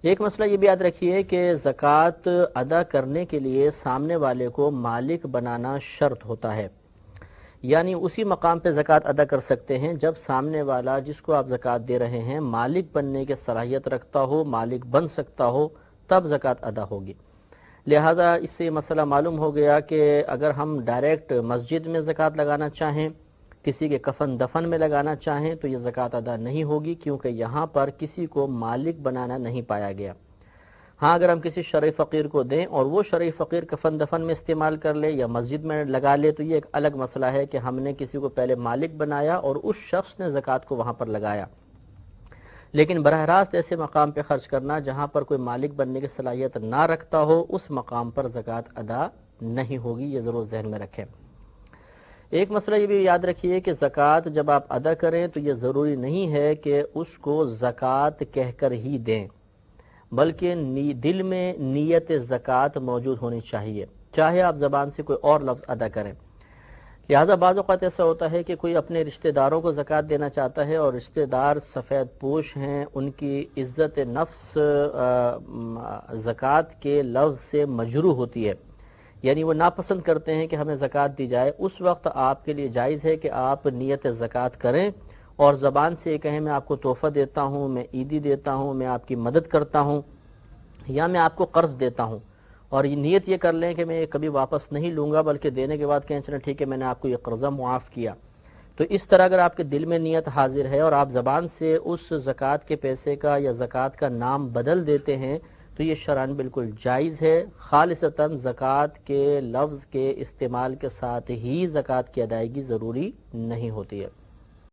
ایک مسئلہ یہ بھی یاد رکھیے کہ زکوٰۃ ادا کرنے کے لیے سامنے والے کو مالک بنانا شرط ہوتا ہے، یعنی اسی مقام پہ زکوٰۃ ادا کر سکتے ہیں جب سامنے والا جس کو آپ زکوٰۃ دے رہے ہیں مالک بننے کی صلاحیت رکھتا ہو، مالک بن سکتا ہو، تب زکوٰۃ ادا ہوگی۔ لہذا اس سے مسئلہ معلوم ہو گیا کہ اگر ہم ڈائریکٹ مسجد میں زکوٰۃ لگانا چاہیں، کسی کے کفن دفن میں لگانا چاہیں تو یہ زکوٰۃ ادا نہیں ہوگی، کیونکہ یہاں پر کسی کو مالک بنانا نہیں پایا گیا۔ ہاں اگر ہم کسی شرعی فقیر کو دیں اور وہ شرعی فقیر کفن دفن میں استعمال کر لے یا مسجد میں لگا لے تو یہ ایک الگ مسئلہ ہے کہ ہم نے کسی کو پہلے مالک بنایا اور اس شخص نے زکوٰۃ کو وہاں پر لگایا، لیکن براہ راست ایسے مقام پہ خرچ کرنا جہاں پر کوئی مالک بننے کی صلاحیت نہ رکھتا ہو، اس مقام پر زکوٰۃ ادا نہیں ہوگی، یہ ضرور ذہن میں رکھیں۔ ایک مسئلہ یہ بھی یاد رکھیے کہ زکوٰۃ جب آپ ادا کریں تو یہ ضروری نہیں ہے کہ اس کو زکوٰۃ کہہ کر ہی دیں، بلکہ دل میں نیت زکوٰۃ موجود ہونی چاہیے، چاہے آپ زبان سے کوئی اور لفظ ادا کریں۔ لہٰذا بعض اوقات ایسا ہوتا ہے کہ کوئی اپنے رشتہ داروں کو زکوٰۃ دینا چاہتا ہے اور رشتہ دار سفید پوش ہیں، ان کی عزت نفس زکوٰۃ کے لفظ سے مجروح ہوتی ہے، یعنی وہ ناپسند کرتے ہیں کہ ہمیں زکوٰۃ دی جائے۔ اس وقت آپ کے لیے جائز ہے کہ آپ نیت زکوٰۃ کریں اور زبان سے یہ کہیں میں آپ کو تحفہ دیتا ہوں، میں عیدی دیتا ہوں، میں آپ کی مدد کرتا ہوں، یا میں آپ کو قرض دیتا ہوں، اور یہ نیت یہ کر لیں کہ میں یہ کبھی واپس نہیں لوں گا، بلکہ دینے کے بعد کہیں چلیں ٹھیک ہے میں نے آپ کو یہ قرضہ معاف کیا۔ تو اس طرح اگر آپ کے دل میں نیت حاضر ہے اور آپ زبان سے اس زکوٰۃ کے پیسے کا یا زکوٰۃ کا نام بدل دیتے ہیں تو یہ شرعاً بالکل جائز ہے، خالصتاً زکوٰۃ کے لفظ کے استعمال کے ساتھ ہی زکوٰۃ کی ادائیگی ضروری نہیں ہوتی ہے۔